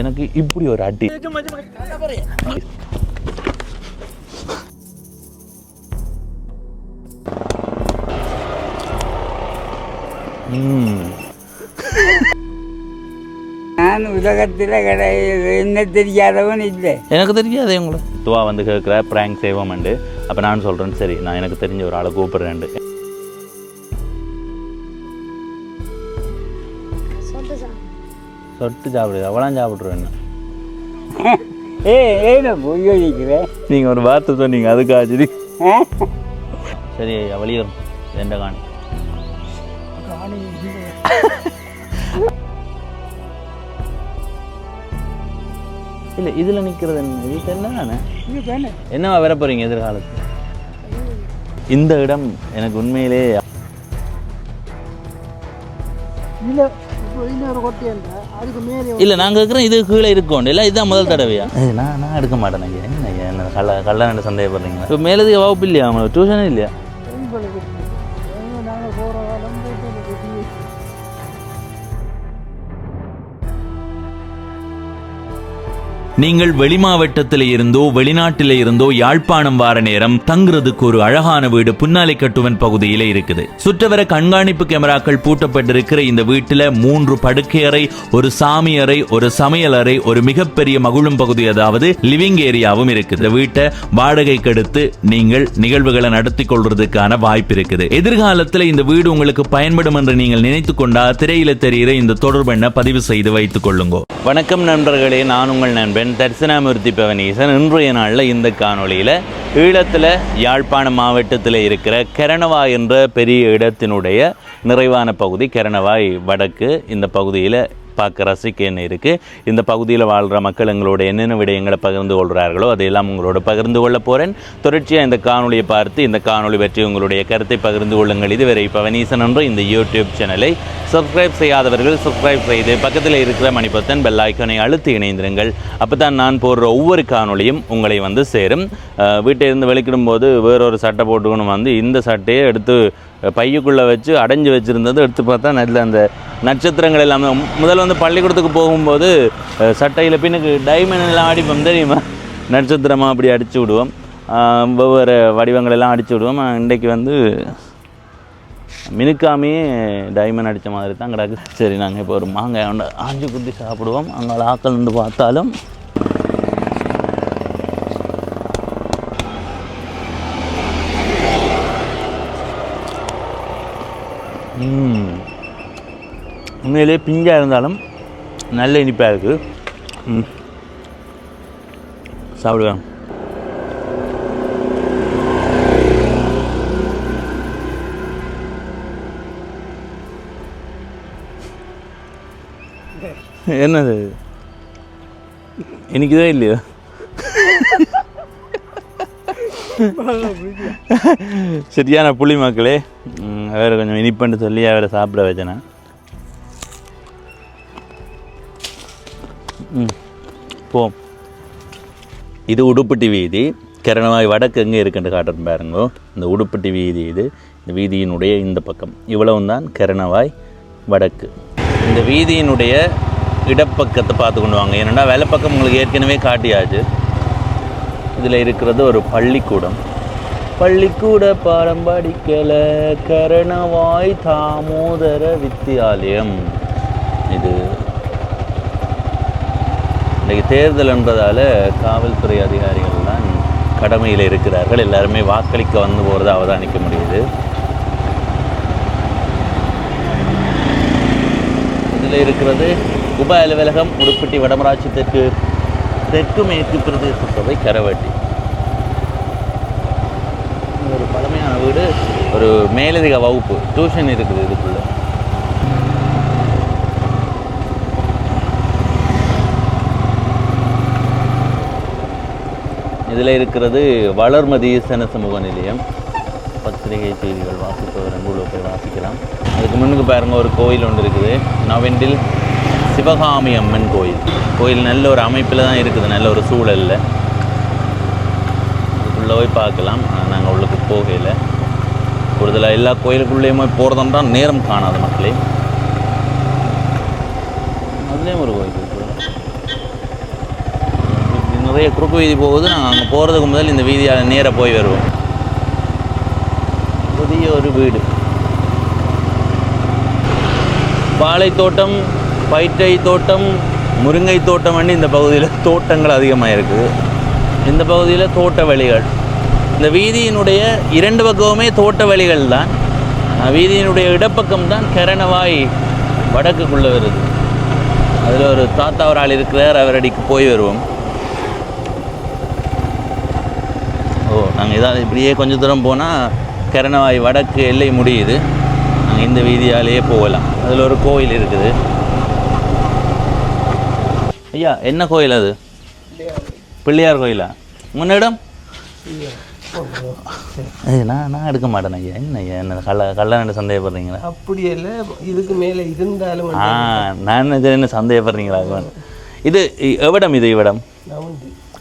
எனக்கு இப்படி ஒரு அடி. நான் உலகத்தில் என்ன தெரியாதவன் இல்லை. எனக்கு தெரியாது உங்களை துவா வந்து கேட்குற ப்ராங்க் செய்வோம்ண்டு. அப்போ நான் சொல்கிறேன் சரி நான் எனக்கு தெரிஞ்ச ஒரு ஆளை கூப்பிட்றேன்ட்டு. சொட்டு சாப்பிடுது அவ்வளோ சாப்பிட்ருவேன். நீங்கள் ஒரு வார்த்தை சொன்னீங்க அதுக்காச்சு. சரி அவளியும் எந்த காணி இல்லை இதில் நிற்கிறது இது என்னதானே என்னவா வர போகிறீங்க எதிர்காலத்தில்? இந்த இடம் எனக்கு உண்மையிலே இல்லை நான் கேட்குறேன் இது கீழே இருக்கோண்டு இல்லை இதுதான் முதல் தடவையா? நான் எடுக்க மாட்டேன். என்ன கல்யாணம் சந்தேகப்படுறீங்களா? இப்போ மேலதுக்கு வகுப்பு இல்லையா அவங்களுக்கு டியூஷனே இல்லையா? நீங்கள் வெளி மாவட்டத்தில் இருந்தோ வெளிநாட்டில இருந்தோ யாழ்ப்பாணம் வார நேரம் தங்குறதுக்கு ஒரு அழகான வீடு புன்னாலை கட்டுவன் பகுதியில இருக்குது. சுற்றவர கண்காணிப்பு கேமராக்கள் பூட்டப்பட்டிருக்கிற இந்த வீட்டுல 3 படுக்கை அறை, ஒரு சாமி அறை, ஒரு சமையல் அறை, ஒரு மிகப்பெரிய மகிழும் பகுதி அதாவது லிவிங் ஏரியாவும் இருக்குது. இந்த வீட்டை வாடகைக்கு எடுத்து நீங்கள் நிகழ்வுகளை நடத்தி கொள்றதுக்கான வாய்ப்பு இருக்குது. எதிர்காலத்தில் இந்த வீடு உங்களுக்கு பயன்படும் என்று நீங்கள் நினைத்து கொண்டா திரையில தெரிகிற இந்த தொடர்பெண்ணை பதிவு செய்து வைத்துக் கொள்ளுங்க. வணக்கம் நண்பர்களே, நான் உங்கள் நண்பன் தரிசனாமூர்த்தி பவனீசன். இன்றைய நாளில் இந்த காணொளியில் ஈழத்தில் யாழ்ப்பாணம் மாவட்டத்தில் இருக்கிற கரணவாய் என்ற பெரிய இடத்தினுடைய நிறைவான பகுதி கரணவாய் வடக்கு. இந்த பகுதியில் பார்க்க ரசிக்க என்ன இருக்குது, இந்த பகுதியில் வாழ்கிற மக்கள் எங்களோட என்னென்ன விடயங்களை பகிர்ந்து கொள்கிறார்களோ அதையெல்லாம் உங்களோட பகிர்ந்து கொள்ள போகிறேன். தொடர்ச்சியாக இந்த காணொலியை பார்த்து இந்த காணொலி பற்றி உங்களுடைய கருத்தை பகிர்ந்து கொள்ளுங்கள். இதுவரை பவனீசன் என்ற இந்த யூடியூப் சேனலை சப்ஸ்கிரைப் செய்யாதவர்கள் சப்ஸ்கிரைப் செய்து பக்கத்தில் இருக்கிற மணிப்பத்தன் பெல் ஐக்கானை அழுத்தி இணைந்திருங்கள். அப்போ தான் நான் போடுற ஒவ்வொரு காணொலியும் உங்களை வந்து சேரும். வீட்டிலிருந்து வெளிக்கிடும் போது வேறொரு சட்டை போட்டுக்கணும் வந்து இந்த சட்டையை எடுத்து பையுக்குள்ளே வச்சு அடைஞ்சு வச்சுருந்தது எடுத்து பார்த்தா நல்ல அந்த நட்சத்திரங்கள் எல்லாமே. முதல்ல வந்து பள்ளிக்கூடத்துக்கு போகும்போது சட்டையில் பின்னுக்கு டைமண்ட் எல்லாம் அடிப்போம் தெரியுமா, நட்சத்திரமாக அப்படி அடித்து விடுவோம், ஒவ்வொரு வடிவங்கள் எல்லாம் அடித்து விடுவோம். இன்றைக்கு வந்து மினுக்காமையே டைமண்ட் அடித்த மாதிரி தான் கிடக்கு. சரி நாங்கள் இப்போ ஒரு மாங்காய் ஆஞ்சு குத்தி சாப்பிடுவோம். அங்கே ஆக்கள் வந்து பார்த்தாலும் உண்மையிலே பிஞ்சாக இருந்தாலும் நல்ல இனிப்பாக இருக்குது. சாப்பிடுவேன். என்னது இனிக்குதோ இல்லையோ? சரியான புளி மக்களே. வேறு கொஞ்சம் இனிப்புன்னு சொல்லி அவரை சாப்பிட வச்சேனா. போம். இது உடுப்பட்டி வீதி. கரணவாய் வடக்கு எங்கே இருக்குன்னு காட்டுறேன் பாருங்கோ. இந்த உடுப்பட்டி வீதி இது. இந்த வீதியினுடைய இந்த பக்கம் இவ்வளவு தான் கரணவாய் வடக்கு. இந்த வீதியினுடைய இடப்பக்கத்தை பார்த்து கொண்டு வாங்க. ஏன்னா வெள்ளப்பக்கம் உங்களுக்கு ஏற்கனவே காட்டியாச்சு. இதில் இருக்கிறது ஒரு பள்ளிக்கூடம். பள்ளிக்கூட பாடம் படிக்கல கரணவாய் தாமோதர வித்தியாலயம். இது இன்றைக்கு தேர்தல் என்பதால் காவல்துறை அதிகாரிகள் தான் கடமையில் இருக்கிறார்கள். எல்லாருமே வாக்களிக்க வந்து போகிறத அவதானிக்க முடியுது. இதில் இருக்கிறது உப அலுவலகம் உடுப்பட்டி வடமராட்சி தெற்கு மேற்கு பிரதேச சபை கரவட்டி. ஒரு பழமையான வீடு, ஒரு மேலதிக வகுப்பு டியூஷன் இருக்குது இதுக்குள்ள. இதில் இருக்கிறது வளர்மதி சன சமூக நிலையம். பத்திரிகை செய்திகள் வாசிப்பவர் அங்குள்ள போய் வாசிக்கலாம். அதுக்கு முன்னுக்கு பாருங்கள் ஒரு கோயில் ஒன்று இருக்குது. நவெண்டில் சிவகாமி அம்மன் கோயில். கோயில் நல்ல ஒரு அமைப்பில் தான் இருக்குது, நல்ல ஒரு சூழலில். அதுக்குள்ளே போய் பார்க்கலாம். நாங்கள் உள்ளுக்கு போகையில் கூடுதலாக எல்லா கோயிலுக்குள்ளேயுமே போகிறதுன்றா நேரம் காணாத மக்களே. அதுலேயும் ஒரு கோயில் இருக்குது. நிறைய குறுக்கு வீதி போகுது. நாங்கள் அங்கே போகிறதுக்கு முதல் இந்த வீதியால் நேராக போய் வருவோம். புதிய ஒரு வீடு, வாழை தோட்டம், பயிற்றை தோட்டம், முருங்கை தோட்டம் வந்து இந்த பகுதியில் தோட்டங்கள் அதிகமாக இருக்குது. இந்த பகுதியில் தோட்ட வழிகள், இந்த வீதியினுடைய 2 பக்கமுமே தோட்ட வழிகள் தான். வீதியினுடைய இடப்பக்கம் தான் கரணவாய் வடக்குள்ளே வருது. அதில் ஒரு தாத்தா ஒரு ஆள் இருக்கிறார், அவர் அடிக்கு போய் வருவோம். நாங்கள் இதாக இப்படியே கொஞ்சம் தூரம் போனால் கரணவாய் வடக்கு எல்லை முடியுது. நாங்கள் இந்த வீதியாலேயே போகலாம். அதில் ஒரு கோயில் இருக்குது. ஐயா, என்ன கோயில் அது? பிள்ளையார் கோயிலா? முன்னிடம் நான் எடுக்க மாட்டேன் ஐயா. என்ன ஐயா, என்ன கல்யாணம் சந்தேகப்படுறீங்களா? அப்படி இல்லை, இதுக்கு மேலே இருந்தாலும் நான் என்ன சந்தேகப்படுறீங்களா? இது எவ்விடம்? இது இவ்விடம்.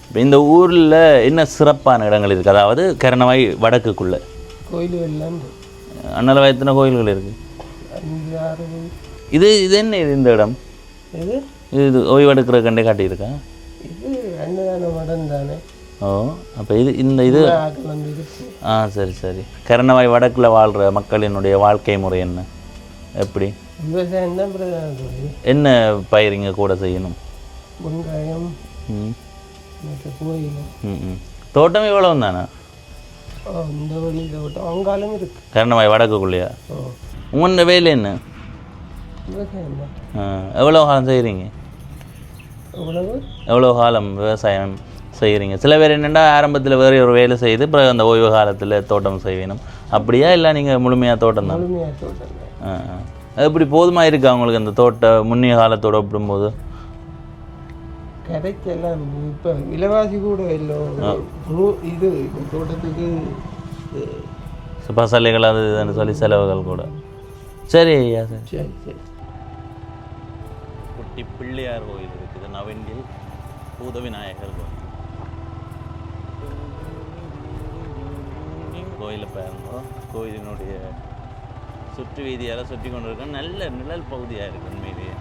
இப்போ இந்த ஊரில் என்ன சிறப்பான இடங்கள் இருக்குது? அதாவது கரணவாய் வடக்குக்குள்ளே கோயில்கள் எல்லாம் அண்ணல எத்தனை கோயில்கள் இருக்குது? இது என்ன இது இந்த இடம்? இது ஓய்வெடுக்கிற கண்டே காட்டியிருக்கா? இது அன்னதான மடம் தானே. ஓ, அப்போ இது சரி சரி. கரணவாய் வடக்கில் வாழ்கிற மக்களினுடைய வாழ்க்கை முறை என்ன, எப்படி? விவசாயம் தான் பிரதான தொழில். என்ன பயிரிங்க கூட செய்யணும்? வெங்காயம், கோயில். தோட்டம் இவ்வளவு தானே? இந்த வழி தோட்டம் அங்காலும் இருக்கு. கரணவாய் வடக்குக்குள்ளையா? உங்களோட வேலை என்ன? விவசாயம் தான். எவ்வளோ காலம் செய்கிறீங்க? எவ்வளோ காலம் விவசாயம் செய்கிறீங்க? சில பேர் என்னென்னா ஆரம்பத்தில் வேறு ஒரு வேலை செய்து பிறகு அந்த ஓய்வு காலத்தில் தோட்டம் செய்யணும், அப்படியா? இல்லை நீங்கள் முழுமையாக தோட்டம் தான்? முழுமையாக தோட்டம் தான். எப்படி போதுமாக இருக்கா உங்களுக்கு அந்த தோட்டம் முன்னிய காலத்தோடு ஒப்பிடும்போது? கிடைக்கலாம். இப்போ விலைவாசி கூட இல்லை. இது தோட்டத்துக்கு பசலைகள் அது இதுன்னு சொல்லி செலவுகள் கூட. சரி ஐயா, சரி சரி சரி. குட்டி பிள்ளையார் கோயில் இருக்குது, நவெண்டில் பூத விநாயகர் கோயில். கோயிலை பாருங்க. கோயிலினுடைய சுற்று வீதியால் சுற்றி கொண்டு இருக்க நல்ல நிழல் பகுதியாக இருக்குது உண்மையிலேயே.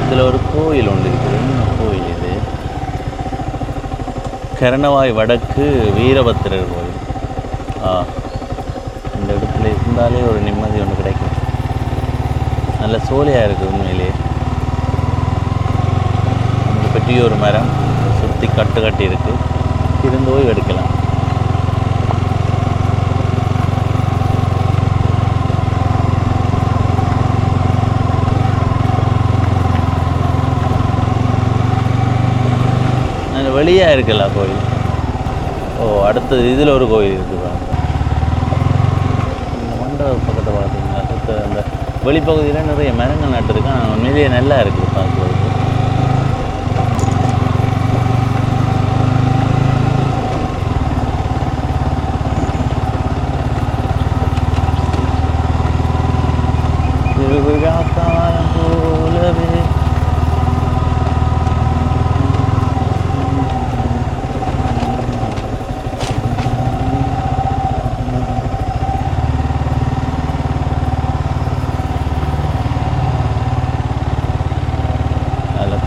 இதில் ஒரு கோயில் ஒன்று இருக்குது. என்ன கோயில் இது? கரணவாய் வடக்கு வீரபத்திரர் கோயில். இந்த இடத்துல இருந்தாலே ஒரு நிம்மதி ஒன்று கிடைக்கும். நல்ல சோலையாக இருக்குது உண்மையிலே. அதை பற்றி ஒரு மரம் சுற்றி கட்டி இருக்குது. இருந்து போய் எடுக்கலாம். வெளியாக இருக்குல்ல கோயில். அடுத்தது இதில் ஒரு கோயில் இருக்குது. இந்த மண்டப பக்கத்தை பார்த்தீங்கன்னா அந்த வெளிப்பகுதியில் நிறைய மரங்கள் நட்டுருக்கேன். உண்மையிலேயே நல்லா இருக்குது பார்க்குறதுக்கு. போலவே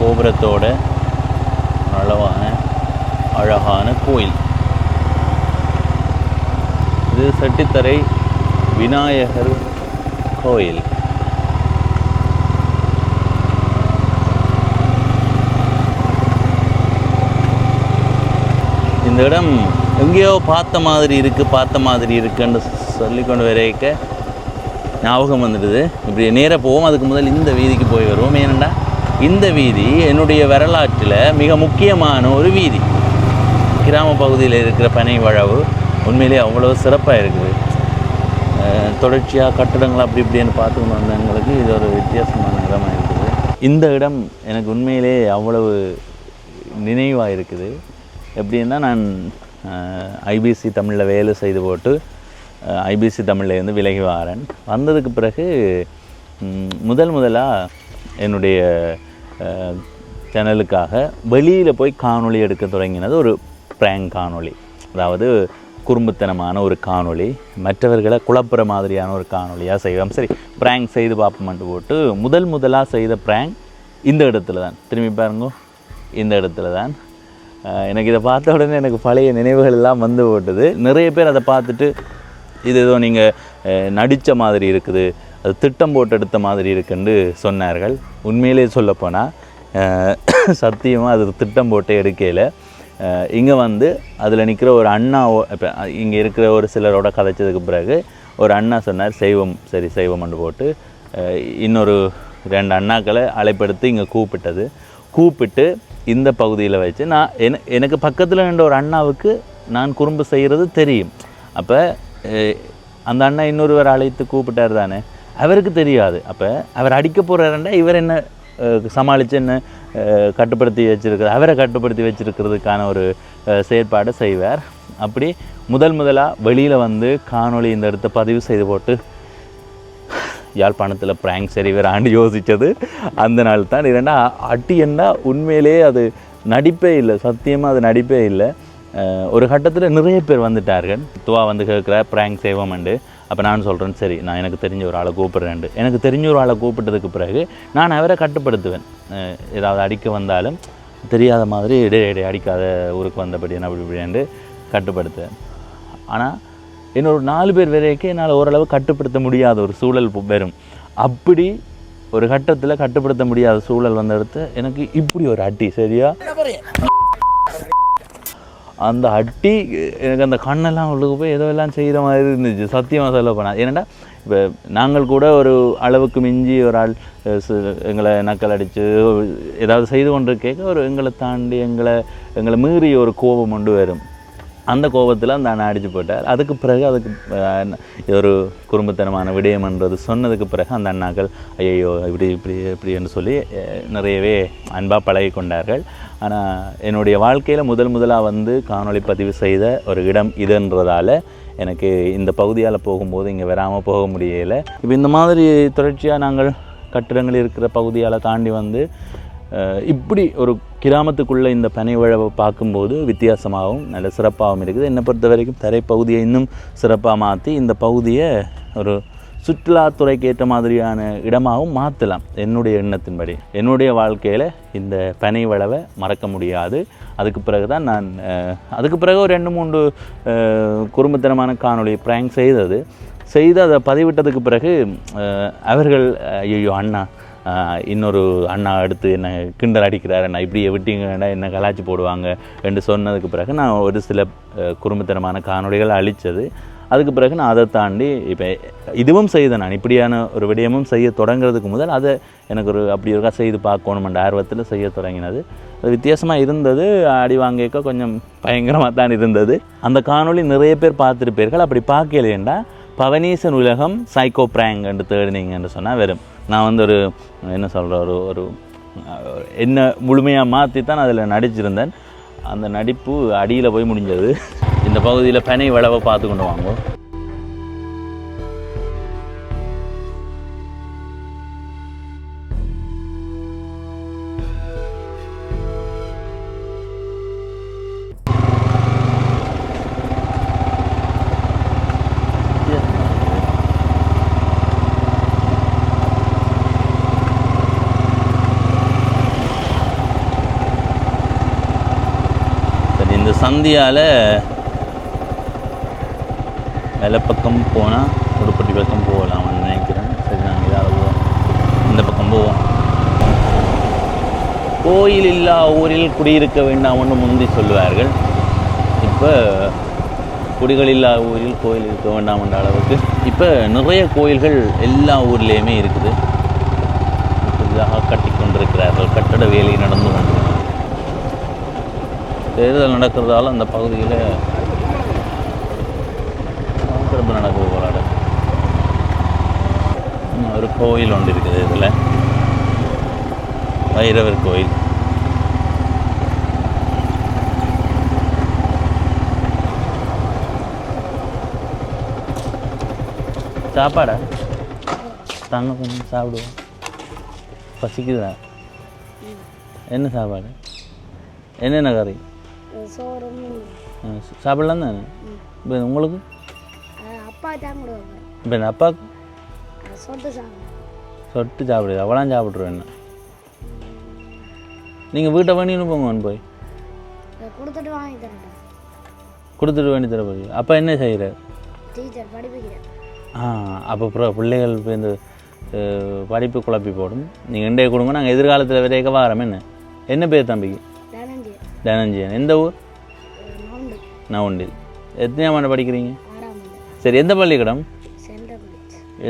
கோபுரத்தோட அழகான கோயில் இது. செட்டித்தரை விநாயகர் கோயில். இந்த இடம் எங்கேயோ பார்த்த மாதிரி இருக்குன்னு சொல்லிக்கொண்டு வரைக்க ஞாபகம் வந்துடுது. இப்படி நேராக போவோம். அதுக்கு முதல் இந்த வீதிக்கு போய் வருவோம். ஏனெண்டா இந்த வீதி என்னுடைய வரலாற்றில் மிக முக்கியமான ஒரு வீதி. கிராம பகுதியில் இருக்கிற பனை வளவு உண்மையிலே அவ்வளோ சிறப்பாக இருக்குது. தொடர்ச்சியாக கட்டடங்கள் அப்படி இப்படின்னு பார்த்துக்கணும் வந்தவங்களுக்கு இது ஒரு வித்தியாசமான இடமாக இருக்குது. இந்த இடம் எனக்கு உண்மையிலே அவ்வளவு நினைவாக இருக்குது. எப்படின்னா நான் ஐபிசி தமிழில் வேலை செய்து போட்டு ஐபிசி தமிழ்லேருந்து விலகி வாரேன். வந்ததுக்கு பிறகு முதலாக என்னுடைய சேனலுக்காக வெளியில் போய் காணொளி எடுக்க தொடங்கினது ஒரு ப்ராங்க் காணொளி. அதாவது குறும்புத்தனமான ஒரு காணொளி, மற்றவர்களை குழப்புற மாதிரியான ஒரு காணொலியாக செய்வோம். சரி, ப்ராங்க் செய்து பார்ப்போம்ட்டு போட்டு முதலாக செய்த ப்ராங்க் இந்த இடத்துல தான். திரும்பி பாருங்க, இந்த இடத்துல தான். எனக்கு இதை பார்த்த உடனே எனக்கு பழைய நினைவுகள் எல்லாம் வந்து போட்டுது. நிறைய பேர் அதை பார்த்துட்டு இது ஏதோ நீங்கள் நடித்த மாதிரி இருக்குது, அது திட்டம் போட்டு எடுத்த மாதிரி இருக்குன்னு சொன்னார்கள். உண்மையிலே சொல்லப்போனால் சத்தியமாக அது திட்டம் போட்டு எடுக்கையில் இங்கே வந்து அதில் நிற்கிற ஒரு அண்ணாவோ, இப்போ இங்கே இருக்கிற ஒரு சிலரோட கதைச்சதுக்கு பிறகு ஒரு அண்ணா சொன்னார் செய்வோம், சரி செய்வோம்னு போட்டு இன்னொரு 2 அண்ணாக்களை அழைப்படுத்தி இங்கே கூப்பிட்டு இந்த பகுதியில் வச்சு நான் எனக்கு பக்கத்தில் நின்ற ஒரு அண்ணாவுக்கு நான் குறும்பு செய்கிறது தெரியும். அப்போ அந்த அண்ணா இன்னொருவர் அழைத்து கூப்பிட்டார் தானே, அவருக்கு தெரியாது. அப்போ அவர் அடிக்க போகிறாருண்டா இவர் என்ன சமாளித்து என்ன கட்டுப்படுத்தி வச்சுருக்கிறது, அவரை கட்டுப்படுத்தி வச்சுருக்கிறதுக்கான ஒரு செயற்பாடை செய்வார். அப்படி முதலாக வெளியில் வந்து காணொளி இந்த இடத்த பதிவு செய்து போட்டு யாழ்ப்பாணத்தில் ப்ராங்க் சரி வேறு ஆண்டு யோசித்தது அந்த நாள் தான். இரண்டா அட்டி என்ன உண்மையிலே அது நடிப்பே இல்லை, சத்தியமாக அது நடிப்பே இல்லை. ஒரு கட்டத்தில் நிறைய பேர் வந்துட்டார்கள். துவா வந்து கேட்குற ப்ராங்க் செய்வோம்ண்டு. அப்போ நான் சொல்கிறேன், சரி நான் எனக்கு தெரிஞ்ச ஒரு ஆளை கூப்பிட்றேன்ட்டு. எனக்கு தெரிஞ்ச ஒரு ஆளை கூப்பிட்டதுக்கு பிறகு நான் அவரை கட்டுப்படுத்துவேன். ஏதாவது அடிக்க வந்தாலும் தெரியாத மாதிரி அடிக்காத, ஊருக்கு வந்தபடி அப்படி இப்படின்ட்டு கட்டுப்படுத்துவேன். ஆனால் இன்னொரு 4 பேர் வரைக்கும் என்னால் ஓரளவு கட்டுப்படுத்த முடியாத ஒரு சூழல் வரும். அப்படி ஒரு கட்டத்தில் கட்டுப்படுத்த முடியாத சூழல் வந்த இடத்து எனக்கு இப்படி ஒரு அடி, சரியா அந்த அட்டி எனக்கு அந்த கண்ணெல்லாம் உள்ளுக்கு போய் ஏதோ எல்லாம் செய்கிற மாதிரி இருந்துச்சு, சத்தியமாக சொல்ல போனால். ஏன்னாடா இப்போ நாங்கள் கூட ஒரு அளவுக்கு மிஞ்சி ஒரு ஆள் எங்களை நக்கல் அடித்து ஏதாவது செய்து கொண்டு கேட்க ஒரு எங்களை தாண்டி எங்களை மீறி ஒரு கோபம் கொண்டு வரும். அந்த கோபத்தில் அந்த அண்ணா அடித்து போட்டார். அதுக்கு பிறகு அதுக்கு ஒரு குறும்புத்தனமான விடயம்ன்றது சொன்னதுக்கு பிறகு அந்த அண்ணாக்கள் ஐயோ இப்படின்னு சொல்லி நிறையவே அன்பாக பழகி கொண்டார்கள். ஆனால் என்னுடைய வாழ்க்கையில் முதலாக வந்து காணொளி பதிவு செய்த ஒரு இடம் இதுன்றதால எனக்கு இந்த பகுதியால் போகும்போது இங்கே வராமல் போக முடியலை. இப்போ இந்த மாதிரி தொடர்ச்சியாக நாங்கள் கட்டிடங்கள் இருக்கிற பகுதியால் தாண்டி வந்து இப்படி ஒரு கிராமத்துக்குள்ளே இந்த பனை விழாவை பார்க்கும்போது வித்தியாசமாகவும் நல்ல சிறப்பாகவும் இருக்குது. என்னை பொறுத்த வரைக்கும் தரைப்பகுதியை இன்னும் சிறப்பாக மாற்றி இந்த பகுதியை ஒரு சுற்றுலாத்துறைக்கு ஏற்ற மாதிரியான இடமாகவும் மாற்றலாம். என்னுடைய எண்ணத்தின்படி என்னுடைய வாழ்க்கையில் இந்த பனை விழாவை மறக்க முடியாது. அதுக்கு பிறகு தான் நான் அதுக்கு பிறகு ஒரு 2-3 குறும்புத்தனமான காணொளி ப்ராங்க் செய்து அதை பதிவிட்டதுக்கு பிறகு அவர்கள் ஐயோ அண்ணா இன்னொரு அண்ணா எடுத்து என்னை கிண்டல் அடிக்கிறார், என்ன இப்படியே விட்டிங்கன்னா என்ன கலாச்சி போடுவாங்க என்று சொன்னதுக்கு பிறகு நான் ஒரு சில குறும்புத்தனமான காணொளிகள் அழித்தது. அதுக்கு பிறகு நான் அதை தாண்டி இப்போ இதுவும் செய்தேன். நான் இப்படியான ஒரு விடயமும் செய்ய தொடங்குறதுக்கு முதல் அதை எனக்கு அப்படி இருக்கா செய்து பார்க்கணுமென்ற ஆர்வத்தில் செய்ய தொடங்கினது. அது வித்தியாசமாக இருந்தது, அடி வாங்கிக்க கொஞ்சம் பயங்கரமாக தான் இருந்தது. அந்த காணொளி நிறைய பேர் பார்த்துருப்பீர்கள். அப்படி பார்க்கலையேண்டா பவனீசன் உலகம் சைக்கோ ப்ராங்க் என்று தேடினீங்கன்னு சொன்னால் வரும். நான் வந்து ஒரு என்ன சொல்கிற ஒரு என்ன முழுமையாக மாற்றி தான் அதில் நடிச்சிருந்தேன். அந்த நடிப்பு அடியில் போய் முடிஞ்சது. இந்த பகுதியில் பனை விளவை பார்த்து கொண்டு வாங்க. இந்த சந்தியால் மேலே பக்கம் போனால் உடுப்பட்டி பக்கம் போகலாம்னு நினைக்கிறேன். சரி, நாங்கள் இதால் போவோம், இந்த பக்கம் போவோம். கோயில் இல்லா ஊரில் குடியிருக்க வேண்டாம்னு முந்தி சொல்லுவார்கள். இப்போ குடிகள் இல்லா ஊரில் கோயில் இருக்க வேண்டாம்ன்ற அளவுக்கு இப்போ நிறைய கோயில்கள் எல்லா ஊர்லேயுமே இருக்குது. புதிதாக கட்டி கொண்டிருக்கிறார்கள், கட்டட வேலை நடந்து கொண்டிருக்கிறது. தேர்தல் நடக்கிறதால அந்த பகுதியில் சிறப்பு நடக்குது போராட. ஒரு கோயில் ஒன்று இருக்குது, இதில் வைரவர் கோயில். சாப்பாடா தாங்க கொஞ்சம் சாப்பிடுவோம், பசிக்குதா? என்ன சாப்பாடு? என்னென்ன கறி? சோறு சாப்பிடலாம் தானே? இப்போ உங்களுக்கு? அப்பா சாப்பிடுவாங்க. இப்போ இந்த அப்பாவுக்கு சொட்டு சாப்பிடுவாங்க. சொட்டு சாப்பிடுது அவ்வளோ சாப்பிட்ருவேன். என்ன நீங்கள் வீட்டை பண்ணின்னு போங்க போய் கொடுத்துட்டு வாங்கி தரேன். கொடுத்துட்டு வேண்டி தர போய் அப்பா என்ன செய்கிறார்? டீச்சர் படிப்பிக்கிறேன். அப்போ அப்புறம் பிள்ளைகள் இப்போ இந்த படிப்பு குழப்பி போடும். நீங்கள் இன்றைய கொடுங்க, நாங்கள் எதிர்காலத்தில் விரைக்க வாரம். என்ன பேர் தம்பிக்கு? தனஞ்சயன். எந்த ஊர்? நவுண்டில். எத்தனையாம் ஆண்டு படிக்கிறீங்க? சரி, எந்த பள்ளிக்கூடம்?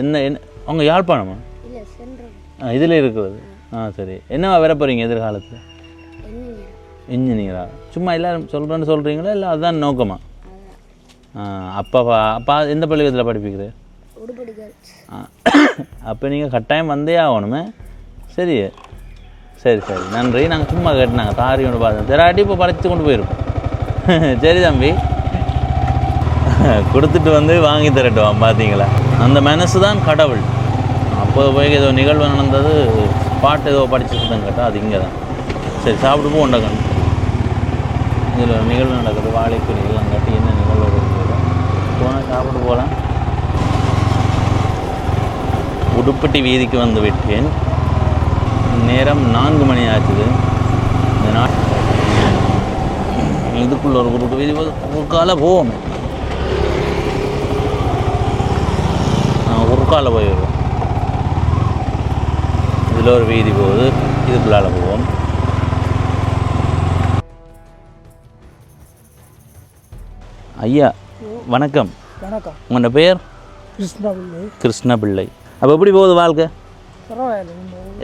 என்ன என்ன அவங்க யாழ்ப்பாணமா? இதில் இருக்கிறது. சரி, என்னவா வர போகிறீங்க எதிர்காலத்தில்? இன்ஜினியரா? சும்மா எல்லோரும் சொல்கிறேன்னு சொல்கிறீங்களா இல்லை அதுதான் நோக்கமா? அப்பா எந்த பள்ளிக்கூடத்தில் படிப்பிக்கிறேன்? அப்போ நீங்கள் கட்டாயம் வந்தே ஆகணுமே. சரி சரி சரி, நன்றி. நாங்கள் சும்மா கேட்டுனாங்க தாரி ஒன்று பார்த்தோம். தெராட்டி இப்போ படைச்சி கொண்டு போயிருக்கோம். சரி தம்பி, கொடுத்துட்டு வந்து வாங்கி தரட்டும். பார்த்தீங்களா, அந்த மனசு தான் கடவுள். அப்போ போய் ஏதோ நிகழ்வு நடந்தது, பாட்டு ஏதோ படிச்சுருந்தேன் கேட்டால் அது இங்கே தான். சரி, சாப்பிட்டு போண்டக்கணும். இதில் நிகழ்வு நடக்குது, வாழைக்குறி எல்லாம் கட்டி என்ன நிகழ்வு இருக்குது போனால் சாப்பிட்டு போகலாம். உடுப்பட்டி வீதிக்கு வந்து விட்டேன். நேரம் 4 மணி ஆச்சுது. இந்த இதுக்குள்ள ஒரு குறுக்கு வீதி குறுக்கால போவோம். குறுக்கால போயிடுவோம். இதில் ஒரு வீதி போகுது, இதுக்குள்ளால போவோம். ஐயா வணக்கம். வணக்கம். உங்களோட பேர்? கிருஷ்ணபிள்ளை. கிருஷ்ணபிள்ளை. அப்போ எப்படி போகுது வாழ்க்கை?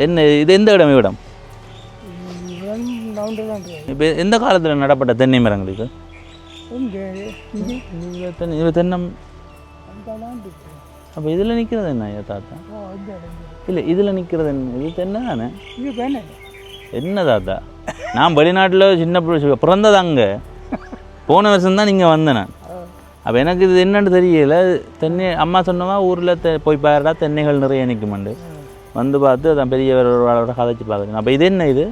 என்ன இது எந்த இடம்? இடம் இப்போ எந்த காலத்தில் நடப்பட்ட தென்னை மரங்களுக்கு? தென்னம். அப்போ இதில் நிற்கிறது என்ன ஐயா தாத்தா? இல்லை, இதில் நிற்கிறது என்ன? இது தென்னை தானே? என்ன தாத்தா, நான் வெளிநாட்டில் சின்ன பிறந்தது அங்கே. போன வருஷம் தான் நீங்கள் வந்தேன் நான். அப்போ எனக்கு இது என்னன்னு தெரியல. தென்னை அம்மா சொன்னவா ஊரில் போய் பாருடா தென்னைகள் நிறைய நிற்குமாண்டு வந்து பார்த்து அதான் பெரியவரோட கதைச்சி பார்க்குறேன். அப்போ இது என்ன? இது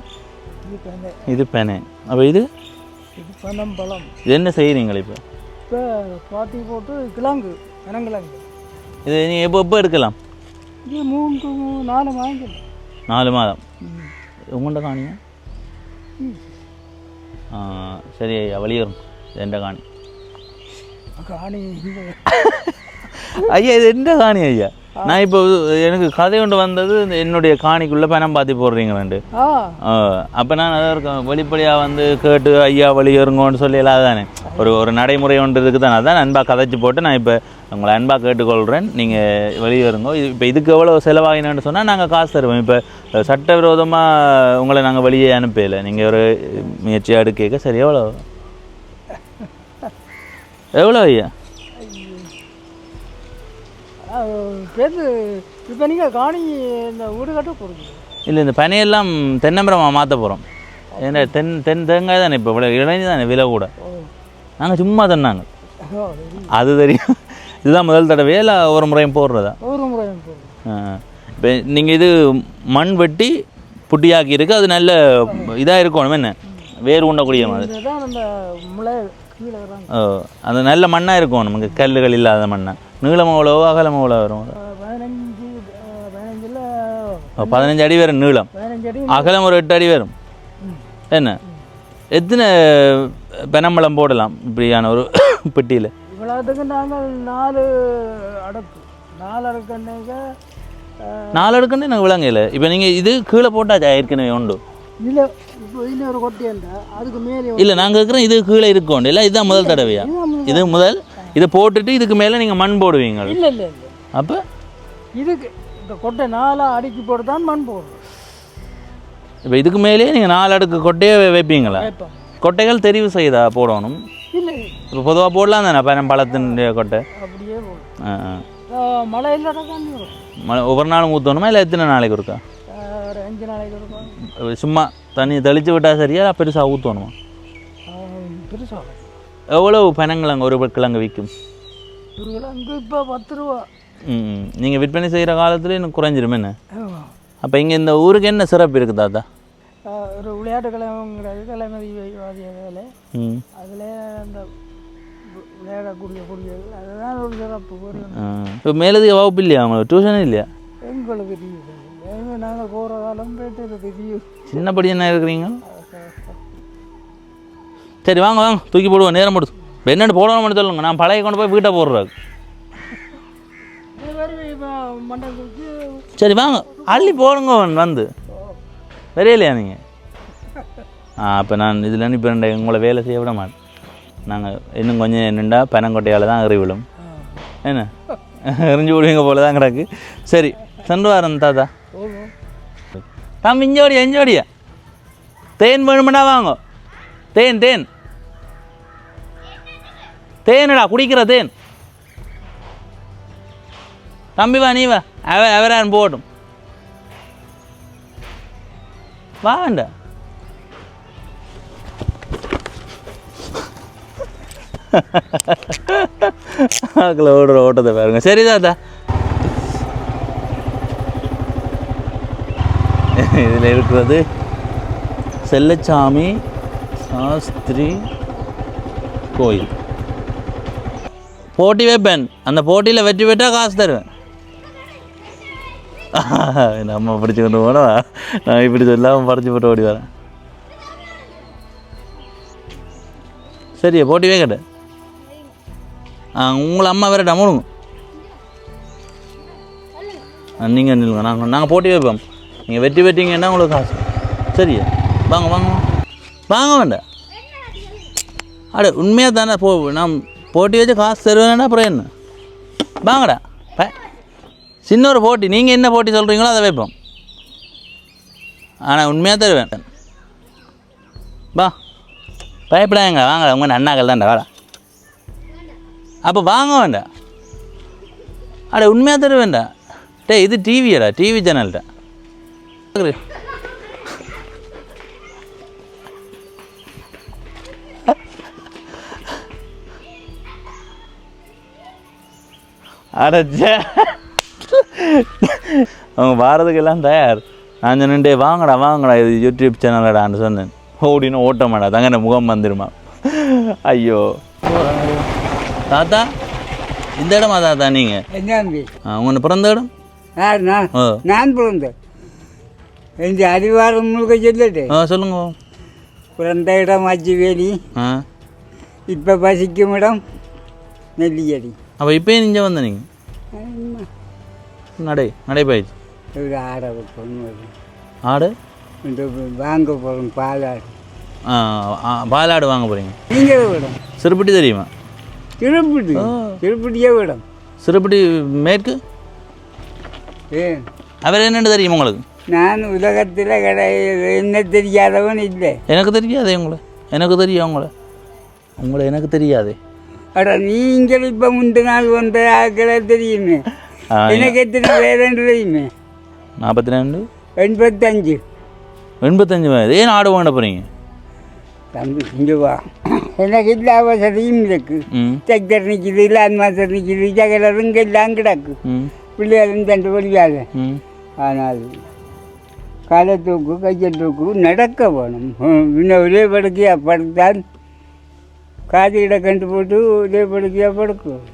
இது பெனை. அப்போ இது பனம்பழம். இது என்ன செய்கிறீங்களா இப்போ? இப்போ பாத்தி போட்டு கிழங்கு பனங்கிழங்கு. இது நீங்கள் எப்போ எடுக்கலாம்? இது 3-4 மாதம். 4 மாதம். உங்கள்கிட்ட காணியா? சரி ஐயா, வழியரும் எந்த காணி? காணி ஐயா, இது எந்த காணி ஐயா? நான் இப்போ எனக்கு கதை கொண்டு வந்தது என்னுடைய காணிக்குள்ளே பணம் பாத்தி போடுறீங்களாண்டு. அப்போ நான் அதை வெளிப்படையாக வந்து கேட்டு ஐயா வழியருங்கன்னு சொல்லி தானே ஒரு நடைமுறை ஒன்று இருக்குது தானே. அதான் அன்பாக கதைச்சி போட்டு நான் இப்போ உங்களை அன்பாக கேட்டுக்கொள்கிறேன். நீங்கள் வெளியேறுங்க. இப்போ இதுக்கு எவ்வளோ செலவாகினான்னு சொன்னால் நாங்கள் காசு தருவோம். இப்போ சட்டவிரோதமாக உங்களை நாங்கள் வெளியே அனுப்பலை. நீங்கள் ஒரு முயற்சியாக எடுக்க. சரி, எவ்வளோ ஐயா? இப்போ நீங்கள் காணி இந்த வீடு கட்ட போடுங்க. இல்லை, இந்த பனையெல்லாம் தென்னமரமாக மாற்ற போகிறோம். ஏன்னா தேங்காய் தானே இப்போ இவ்வளோ இளைஞர் தானே விலை கூட. நாங்கள் சும்மா தந்தாங்க. அது தெரியும். இதுதான் முதல் தடவை இல்லை ஒரு முறையும் போடுறதா? ஒரு முறையும் போடுறோம். இப்போ நீங்கள் இது மண் வெட்டி புட்டியாக்கி இருக்குது. அது நல்ல இதாக இருக்கணும். என்ன வேறு உண்டக்கூடிய மாதிரி அந்த முளை கீழே அந்த நல்ல மண்ணாக இருக்கும். நமக்கு கல்லுகள் இல்லாத மண்ணாக. நீளம் எவ்வளோ அகலம் எவ்வளோ வரும்? 15 அடி வரும் நீளம். அகலம் ஒரு 8 அடி வரும். என்ன எத்தனை பெனம்பழம் போடலாம் இப்படியான ஒரு பெட்டியில்? இவ்வளோத்துக்கு நாங்கள் 4 அடுக்கு 4 அடுக்கண்டைங்க 4 அடுக்கண்டே நாங்கள் விளங்கல. இப்போ நீங்கள் இது கீழே போட்டாச்சா ஏற்கனவே உண்டு? இல்லை, இப்போ இன்னும் ஒரு கொட்டையண்டா அதுக்கு மேலே இல்லை, நாங்கள் இருக்கிறோம் இது கீழே இருக்கோண்டு. இல்லை, இதுதான் முதல் தடவையா? இது முதல். இதை போட்டுட்டு இதுக்கு மேலே நீங்கள் மண் போடுவீங்க? இல்லை இல்லை இல்லை. அப்போ இதுக்கு இந்த கொட்டை 4 அடுக்கி போட்டு தான் மண் போடுறோம். இப்போ இதுக்கு மேலேயே நீங்கள் 4 அடுக்கு கொட்டையே வைப்பீங்களா? கொட்டைகள் தெரிவு செய்தா போடணும்? இல்லை, இப்போ பொதுவாக போடலாம் தானே பழத்தினுடைய கொட்டை? அப்படியே போடும். மழை இல்லாத தண்ணி வரும். மழை ஒவ்வொரு நாளும் ஊற்றணுமா இல்லை எத்தனை நாளைக்கு இருக்கா? ஒரு 5 நாளைக்கு இருக்கும். சும்மா தண்ணி தெளித்து விட்டால் சரியா பெருசாக ஊற்றணுமா? பெருசாக. எவ்வளோ பனங்கிழங்கு ஒரு கிழங்கு விற்கும்? ஒரு கிழங்கு இப்போ 10 ரூபா. நீங்கள் விற்பனை செய்கிற காலத்தில் எனக்கு குறைஞ்சிரும் என்ன? அப்போ இங்கே இந்த ஊருக்கு என்ன சிறப்பு இருக்குது தாத்தா? ஒரு விளையாட்டு கிழமைங்கிறது தலைமதிவாதிய வேலை. ம் அதில் அந்த விளையாடக்கூடிய பொடிகள் அதுதான் ஒரு சிறப்பு. இப்போ மேலதிக வகுப்பு இல்லையா அவங்க டியூஷன் இல்லையா? எங்களுக்கு தெரியுது, நாங்கள் போகிற காலம் போயிட்டு தெரியும். சின்ன படி என்ன இருக்கிறீங்க? சரி வாங்க வாங்க தூக்கி போடுவோம், நேரம் போடுது. இப்போ என்னென்னு போடணும்னு சொல்லுங்க, நான் பழைய கொண்டு போய் வீட்டை போடுறாரு. மண்டபத்துக்கு சரி வாங்க அள்ளி போடுங்க வந்து வரையிலையா நீங்கள்? அப்போ நான் இதில் அனுப்பி உங்களை வேலை செய்ய விட மாட்டேன். நாங்கள் இன்னும் கொஞ்சம் என்னண்டா பனங்கொட்டையால் தான் எறி விழும். என்ன எரிஞ்சு விடுவீங்க போல தான் கிடக்கு. சரி சென்று வரேன் தாத்தா. இஞ்சோடியா இஞ்சோடியா தேன் வேணுமெண்டா வாங்க. தேன் தேன் தேனடா குடிக்கிற தேன். தம்பி வா நீ வா, அவரான் போட்டும் வா வேண்டா. ஓடுற ஓட்டத்தை பாருங்க. சரி தாத்தா, இதில் இருக்கிறது செல்லச்சாமி சாஸ்திரி கோயில். போட்டி வைப்பேன், அந்த போட்டியில் வெற்றி பெற்றால் காசு தருவேன். நம்ம படிச்சு கொண்டு போனா நான் இப்படி சொல்லாமல் பறிச்சு போட்டு ஓடி வரேன். சரியா போட்டி வைக்கட்ட? உங்களை அம்மா வேறட்டா மூடுங்க. நீங்கள் நில்லுங்க, நாங்கள் போட்டி வைப்போம். நீங்கள் வெற்றி பெற்றீங்கன்னா உங்களுக்கு காசு. சரியா வாங்க வாங்க வாங்க வேண்டாம். அட உண்மையாக தானே நான் போட்டி வச்சு காசு தருவேன்னா அப்புறம் என்ன? வாங்கடா சின்ன ஒரு போட்டி. நீங்கள் என்ன போட்டி சொல்கிறீங்களோ அதை வைப்போம். ஆனால் உண்மையாக தருவேன். வா பயப்படாங்க, வாங்க உங்கள் அண்ணாக்கள் தான்டா வாடா. அப்போ வாங்க வேண்டாம். அட உண்மையாக தருவேண்டா. இது டிவியடா, டிவி சேனல்டா. அடச்சே அவங்க வாரதுக்கெல்லாம் தயார். நான் சொன்னே வாங்கடா வாங்கடா இது யூடியூப் சேனலடான்னு சொன்னேன். ஓடின்னு ஓட்ட மாட்டா தங்க முகம் வந்துடுமா. ஐயோ தாத்தா இந்த இடமா தாத்தா நீங்கள்? என்ன உங்களை பிறந்த இடம்? யார்? நான் பிறந்தேன். எந்த அடிவாரம் முழுக்க சொல்லிட்டு சொல்லுங்க. பிறந்த இடம் அச்சுவேலி, இப்போ பசிக்கும் இடம் நெல்லியடி. அப்போ இப்போயும் இங்கே வந்த நீங்கள் நடை போயிடுச்சு. ஒரு ஆடை பொண்ணு ஆடு வாங்க போகிறோம், பாலாடு. பாலாடு வாங்க போகிறீங்க? நீங்கள் விடம் சிறுபட்டி தெரியுமா? திருப்பதி திருப்பதியே விடம். சிறுபட்டி மேற்கு அவர் என்னென்னு தெரியுமா உங்களுக்கு? நான் உலகத்தில் என்ன தெரியாதவன் இல்லை. எனக்கு தெரியாதே உங்களை. எனக்கு தெரியும் உங்களை எனக்கு தெரியாதே. அட நீங்கள் இப்போ முந்த நாள் வந்த ஆக்களை தெரியுமே. எனக்கு எத்தனை வேறென்று தெரியுமே? 42 85 85 வயது. ஏன் ஆடு வாங்க போகிறீங்க? தம்பி இங்கே வா, எனக்கு எல்லா வசதியும் இருக்கு. டிராக்டர் நிற்கிது, லேண்ட் மாஸ்டர் நிற்கிது, ஜகலருங்க எல்லாம் கிடக்கு. பிள்ளைகளும் தண்டு வழியாக. ஆனால் காலை தூக்கு கையை தூக்கு நடக்க வேணும். இன்னும் ஒரே படுக்கையாக படுத்தால் காது இட கண்டு போட்டு ஒரே படுக்கையாக படுக்கும்.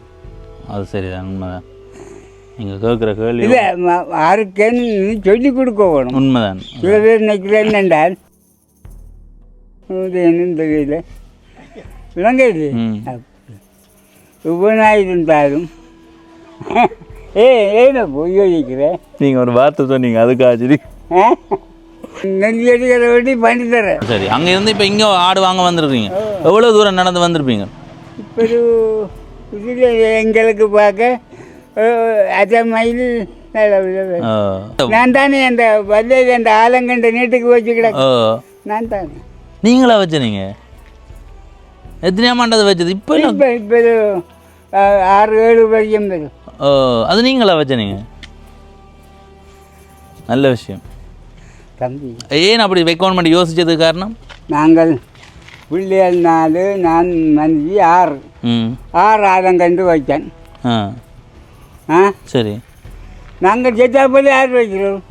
அது சரிதான், உண்மைதான். நீங்கள் கேட்குற கேள்வி இல்லை யாருக்கேன்னு சொல்லி கொடுக்க வேணும். உண்மைதான். சில பேர் நினைக்கிறேன் என்றால் இந்த கையில் விளங்கையில் உபனாக இருந்தாலும் ஏன்னா போய் யோசிக்கிறேன். நீங்கள் ஒரு வார்த்தை சொன்னீங்க அதுக்காச்சு நெல்லியடிக்கிற வேண்டி பண்ணி தரேன். சரி, அங்கே இருந்து இப்போ இங்கே ஆடு வாங்க வந்திருக்கீங்க. எவ்வளோ தூரம் நடந்து வந்திருப்பீங்க? இப்போ இதில் எங்களுக்கு பார்க்க அரை மைல். நான் தானே அந்த வல்லையில் அந்த ஆலங்கண்ட நீட்டுக்கு வச்சு கிடக்கு. நான் தானே. நீங்களா வச்ச? நீங்கள் எத்தனையாமாண்டது வச்சது? இப்போ இப்போ 6-7 வரைக்கும் வரும். அது நீங்களா வச்ச? நீங்கள் நல்ல விஷயம் தம்பி. ஏன் அப்படி வைக்கணும் யோசிச்சது காரணம்? நாங்கள் பிள்ளைகள் 4, நான் மனைவி 6 ஆலங்கண்டு வைத்தேன். சரி, நாங்கள் சேர்த்தா போல யார் வைக்கிறோம்?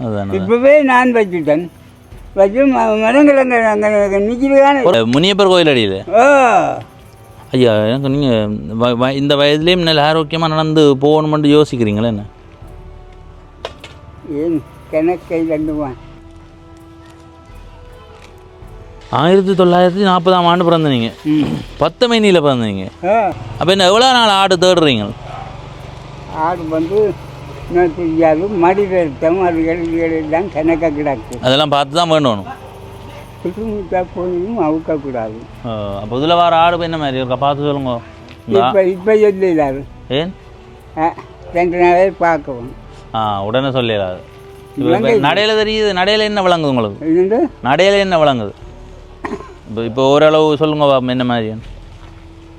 அதான் இப்போவே நான் வச்சுட்டேன் வச்சு மரங்கிழங்க அங்கே நிற்கிறதானே முனியப்பர் கோயில் அடியில். ஓ ஐயா எனக்கு நீங்கள் இந்த வயதுலேயும் நல்ல ஆரோக்கியமாக நடந்து போகணுமென்று யோசிக்கிறீங்களே என்ன? ஏன் கணக்கை கண்டுவான் 1940ஆம் ஆண்டு பிறந்த நீங்கள், 10 மைனியில் பிறந்தீங்க. அப்போ என்ன எவ்வளோ நாள் ஆடு தேடுறீங்க? ஆடு வந்து இன்னும் தெரியாது, மடி வருத்தம் அதுகள் எல்லாம் கணக்காக கிடக்கு. அதெல்லாம் பார்த்து தான் வேணும். சுற்றுமுட்டா போயும் அவுக்கக்கூடாது. அப்போ இதில் வர ஆடு என்ன மாதிரி இருக்கா பார்த்து சொல்லுங்க. இப்போ சொல்லிடாது. ஏன் 2 நாளே பார்க்கவும். உடனே சொல்லிடாது. நடையில் தெரியுது. நடையில் என்ன விளங்குது உங்களுக்கு? இது நடையில் என்ன விளங்குது? இப்போ ஓரளவு சொல்லுங்க என்ன மாதிரி.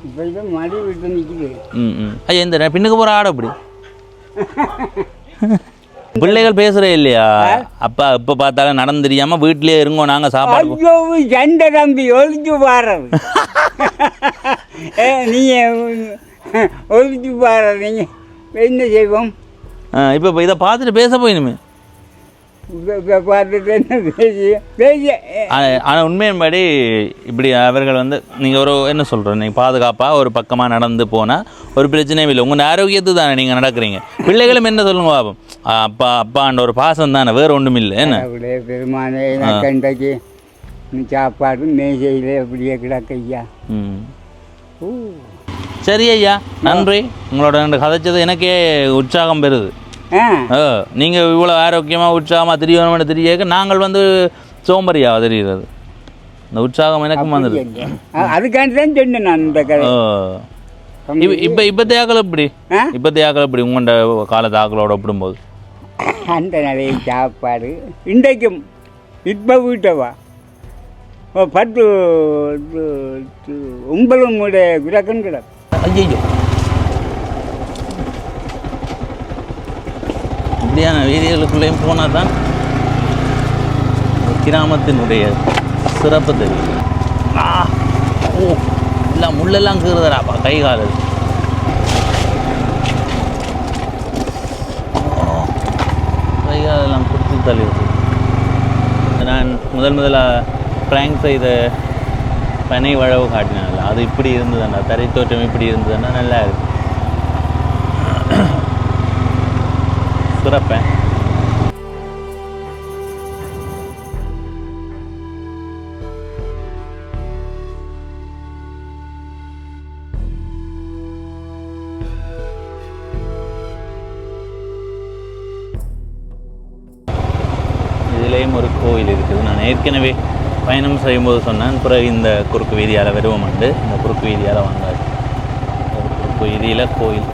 இப்போ இதை மடி விட்டு நிற்குது. ஐயா இந்த பின்னுக்கு போகிற ஆடு அப்படி பிள்ளைகள் பேசுறே இல்லையா? அப்பா இப்போ பார்த்தாலும் நடந்து தெரியாமல் வீட்லேயே இருங்கோ நாங்கள் சாப்பாடு. ஐயோ சண்டை தம்பி ஒழிச்சு பாடுறது. நீங்கள் ஒழிச்சு பாடுறது நீங்கள் என்ன செய்வோம்? இப்போ இதை பார்த்துட்டு பேச போயினுமே. பார்த்துட்டு என்ன பேசிய ஆனால் உண்மையின்படி இப்படி அவர்கள் வந்து நீங்கள் ஒரு என்ன சொல்கிறோம், நீங்கள் பாதுகாப்பாக ஒரு பக்கமாக நடந்து போனால் ஒரு பிரச்சனையும் இல்லை. உங்கள் ஆரோக்கியத்துக்கு தானே நீங்கள் நடக்கிறீங்க. பிள்ளைகளும் என்ன சொல்லுங்க பாப்போம், அப்பான்ற ஒரு பாசம் தானே, வேறு ஒன்றும் இல்லை. என்ன அப்படியே பெருமானே கண்டைக்கு சாப்பாடு மேசையில் அப்படியே கிடக்கையா. சரி ஐயா, நன்றி. உங்களோட கதைச்சது எனக்கே உற்சாகம் பெறுது. நீங்கள் இவ்வளோ ஆரோக்கியமாக உற்சாகமாக தெரியணும்னு தெரிய நாங்கள் வந்து சோம்பரியாக தெரிகிறது. இந்த உற்சாகம் எனக்கும் வந்துடுது. அதுக்காண்டி தான் சொன்னேன் நான் இந்த கதை. இப்போத்தைய ஆக்கள் எப்படி? இப்போத்தைய ஆக்கள் எப்படி உங்களோட காலத்து ஆக்களோட ஒப்பிடும்போது? அந்த நிறைய சாப்பாடு இன்றைக்கும் இப்போ வீட்டவா 10 9 மூட கிடக்குன்னு கிடக்கு. ஐயோ, இப்படியான வீதிகளுக்குள்ளேயும் போனால் தான் கிராமத்தினுடைய சிறப்பு தெரியும். ஓ எல்லாம் முள்ளெல்லாம் கீறுதராப்பா கை கால. கை காலெல்லாம் குடிச்சு தள்ளிடுது. நான் முதலாக ப்ராங்க் செய்த பனை வழவு காட்டினால அது இப்படி இருந்ததுன்னா, தரை தோற்றம் இப்படி இருந்ததுன்னா நல்லா இருக்கு. சிறப்பேன். இதுலேயும் ஒரு கோயில் இருக்குது. நான் ஏற்கனவே பயணம் செய்யும்போது சொன்னேன், பிறகு இந்த குறுக்கு வீதியால் வருவோம் உண்டு. இந்த குறுக்கு வீதியால் வந்தார். குறுக்கு வீதியில் கோயில்.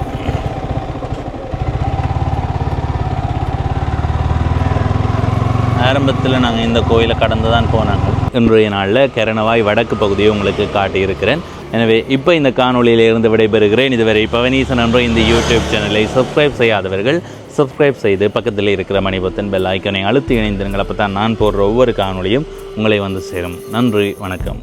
ஆரம்பத்தில் நாங்கள் இந்த கோயிலை கடந்து தான் போனாங்க. இன்றைய நாளில் கெரணவாய் வடக்கு பகுதியை உங்களுக்கு காட்டியிருக்கிறேன். எனவே இப்போ இந்த காணொலியில் இருந்து விடைபெறுகிறேன். இதுவரை பவனீசன் என்ற இந்த யூடியூப் சேனலை சப்ஸ்கிரைப் செய்யாதவர்கள் சப்ஸ்கிரைப் செய்து பக்கத்தில் இருக்கிற மணிபத்தன் பெல் ஐக்கனை அழுத்தி இணைந்திருங்கள். அப்போ தான் நான் போடுற ஒவ்வொரு காணொலியும் உங்களை வந்து சேரும். நன்றி, வணக்கம்.